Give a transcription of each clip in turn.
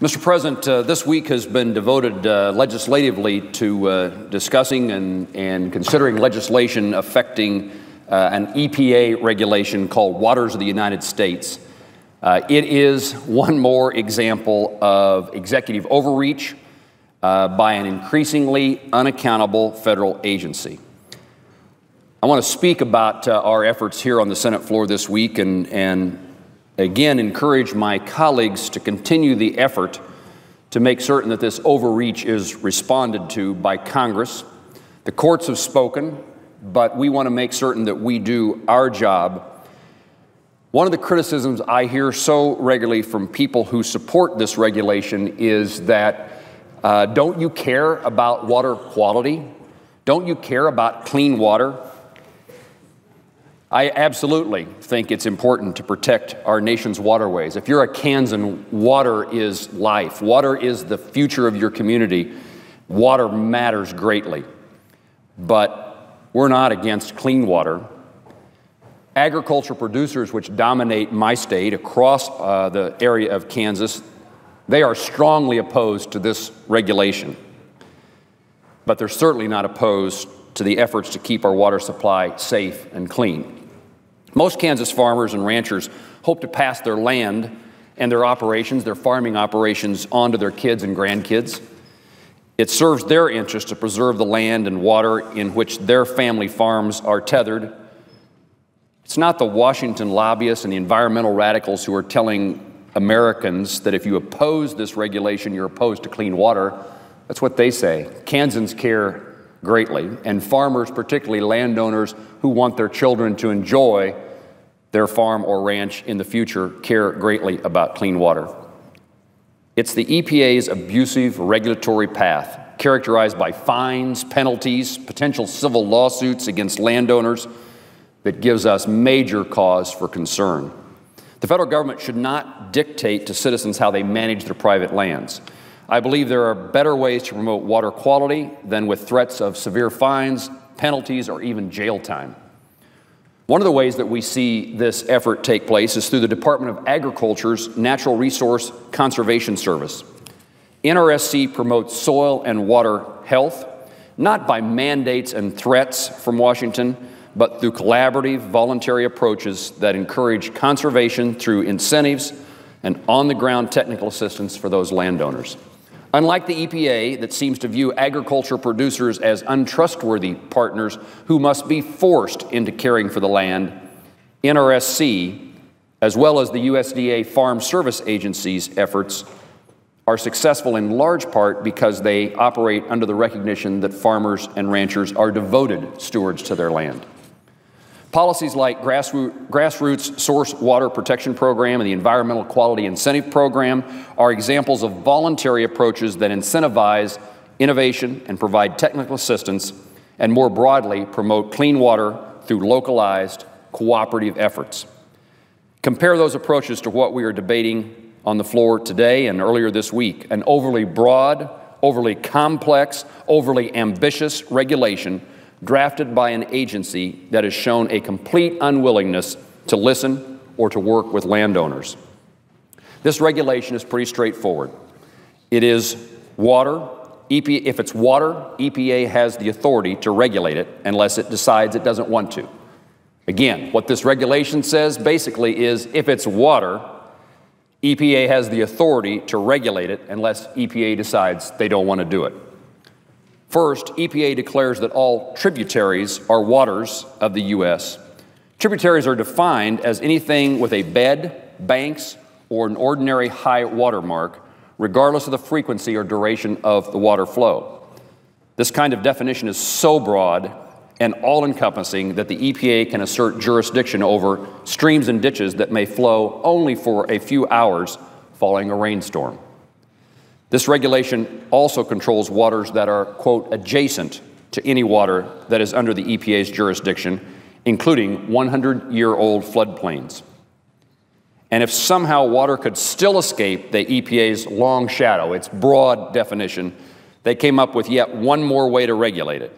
Mr. President, this week has been devoted legislatively to discussing and considering legislation affecting an EPA regulation called WOTUS of the United States. It is one more example of executive overreach by an increasingly unaccountable federal agency. I want to speak about our efforts here on the Senate floor this week and again encourage my colleagues to continue the effort to make certain that this overreach is responded to by Congress. The courts have spoken, but we want to make certain that we do our job. One of the criticisms I hear so regularly from people who support this regulation is that don't you care about water quality? Don't you care about clean water? I absolutely think it's important to protect our nation's waterways. If you're a Kansan, water is life. Water is the future of your community. Water matters greatly. But we're not against clean water. Agriculture producers, which dominate my state across the area of Kansas, they are strongly opposed to this regulation. But they're certainly not opposed to the efforts to keep our water supply safe and clean. Most Kansas farmers and ranchers hope to pass their land and their operations, their farming operations, on to their kids and grandkids. It serves their interest to preserve the land and water in which their family farms are tethered. It's not the Washington lobbyists and the environmental radicals who are telling Americans that if you oppose this regulation, you're opposed to clean water. That's what they say. Kansans care greatly, and farmers, particularly landowners who want their children to enjoy their farm or ranch in the future, care greatly about clean water. It's the EPA's abusive regulatory path, characterized by fines, penalties, potential civil lawsuits against landowners, that gives us major cause for concern. The federal government should not dictate to citizens how they manage their private lands. I believe there are better ways to promote water quality than with threats of severe fines, penalties, or even jail time. One of the ways that we see this effort take place is through the Department of Agriculture's Natural Resource Conservation Service. NRSC promotes soil and water health, not by mandates and threats from Washington, but through collaborative, voluntary approaches that encourage conservation through incentives and on-the-ground technical assistance for those landowners. Unlike the EPA, that seems to view agriculture producers as untrustworthy partners who must be forced into caring for the land, NRSC, as well as the USDA Farm Service Agency's efforts, are successful in large part because they operate under the recognition that farmers and ranchers are devoted stewards to their land. Policies like Grassroots Source Water Protection Program and the Environmental Quality Incentive Program are examples of voluntary approaches that incentivize innovation and provide technical assistance, and more broadly promote clean water through localized cooperative efforts. Compare those approaches to what we are debating on the floor today and earlier this week: an overly broad, overly complex, overly ambitious regulation drafted by an agency that has shown a complete unwillingness to listen or to work with landowners. This regulation is pretty straightforward. It is water. If it's water, EPA has the authority to regulate it unless it decides it doesn't want to. Again, what this regulation says basically is if it's water, EPA has the authority to regulate it unless EPA decides they don't want to do it. First, EPA declares that all tributaries are waters of the U.S. Tributaries are defined as anything with a bed, banks, or an ordinary high water mark, regardless of the frequency or duration of the water flow. This kind of definition is so broad and all-encompassing that the EPA can assert jurisdiction over streams and ditches that may flow only for a few hours following a rainstorm. This regulation also controls waters that are, quote, adjacent to any water that is under the EPA's jurisdiction, including 100-year-old floodplains. And if somehow water could still escape the EPA's long shadow, its broad definition, they came up with yet one more way to regulate it.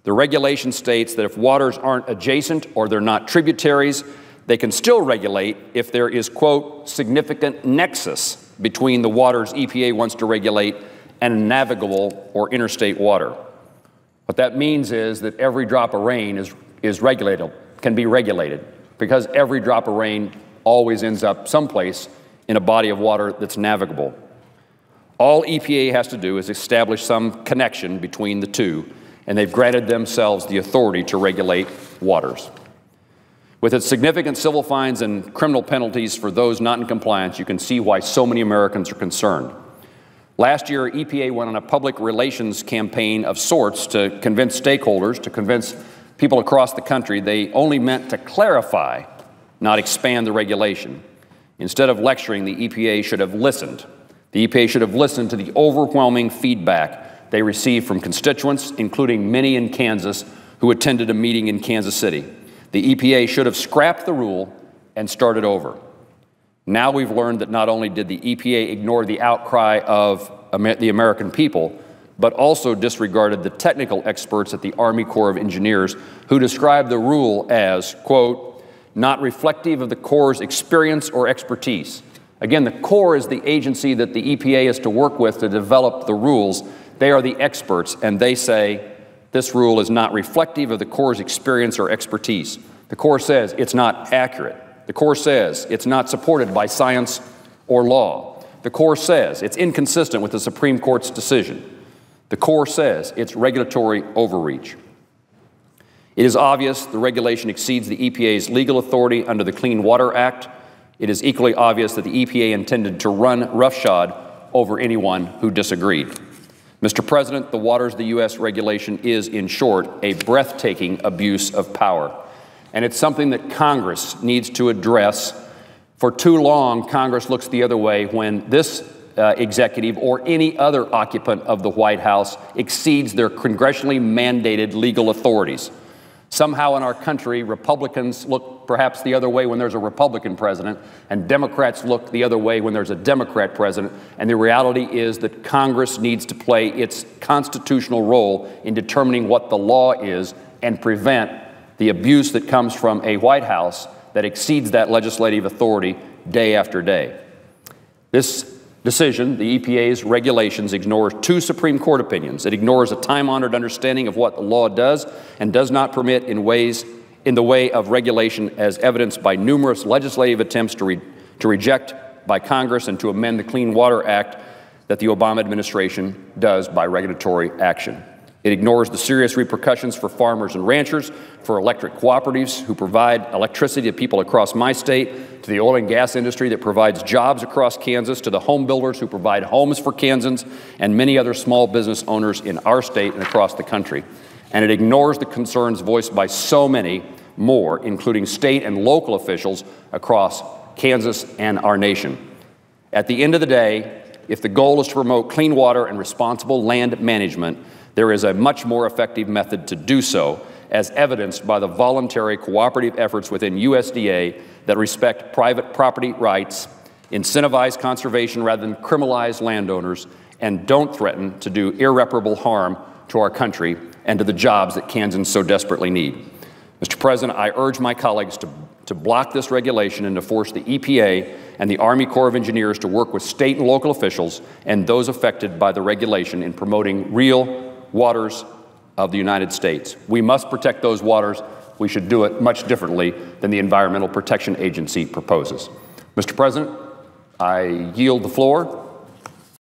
The regulation states that if waters aren't adjacent or they're not tributaries, they can still regulate if there is, quote, significant nexus between the waters EPA wants to regulate and navigable or interstate water. What that means is that every drop of rain is regulated, can be regulated, because every drop of rain always ends up someplace in a body of water that's navigable. All EPA has to do is establish some connection between the two, and they've granted themselves the authority to regulate waters. With its significant civil fines and criminal penalties for those not in compliance, you can see why so many Americans are concerned. Last year, EPA went on a public relations campaign of sorts to convince stakeholders, to convince people across the country they only meant to clarify, not expand the regulation. Instead of lecturing, the EPA should have listened. The EPA should have listened to the overwhelming feedback they received from constituents, including many in Kansas who attended a meeting in Kansas City. The EPA should have scrapped the rule and started over. Now we've learned that not only did the EPA ignore the outcry of the American people, but also disregarded the technical experts at the Army Corps of Engineers who described the rule as, quote, not reflective of the Corps' experience or expertise. Again, the Corps is the agency that the EPA is to work with to develop the rules. They are the experts, and they say this rule is not reflective of the Corps' experience or expertise. The Corps says it's not accurate. The Corps says it's not supported by science or law. The Corps says it's inconsistent with the Supreme Court's decision. The Corps says it's regulatory overreach. It is obvious the regulation exceeds the EPA's legal authority under the Clean Water Act. It is equally obvious that the EPA intended to run roughshod over anyone who disagreed. Mr. President, the Waters of the U.S. regulation is, in short, a breathtaking abuse of power. And it's something that Congress needs to address. For too long, Congress looks the other way when this executive or any other occupant of the White House exceeds their congressionally mandated legal authorities. Somehow in our country, Republicans look perhaps the other way when there's a Republican president, and Democrats look the other way when there's a Democrat president. And the reality is that Congress needs to play its constitutional role in determining what the law is and prevent the abuse that comes from a White House that exceeds that legislative authority day after day. This decision, the EPA's regulations, ignores two Supreme Court opinions. It ignores a time-honored understanding of what the law does and does not permit in the way of regulation, as evidenced by numerous legislative attempts to reject by Congress and to amend the Clean Water Act that the Obama administration does by regulatory action. It ignores the serious repercussions for farmers and ranchers, for electric cooperatives who provide electricity to people across my state, to the oil and gas industry that provides jobs across Kansas, to the home builders who provide homes for Kansans, and many other small business owners in our state and across the country. And it ignores the concerns voiced by so many more, including state and local officials across Kansas and our nation. At the end of the day, if the goal is to promote clean water and responsible land management, there is a much more effective method to do so, as evidenced by the voluntary cooperative efforts within USDA that respect private property rights, incentivize conservation rather than criminalize landowners, and don't threaten to do irreparable harm to our country and to the jobs that Kansans so desperately need. Mr. President, I urge my colleagues to block this regulation and to force the EPA and the Army Corps of Engineers to work with state and local officials and those affected by the regulation in promoting real waters of the United States. We must protect those waters. We should do it much differently than the Environmental Protection Agency proposes. Mr. President, I yield the floor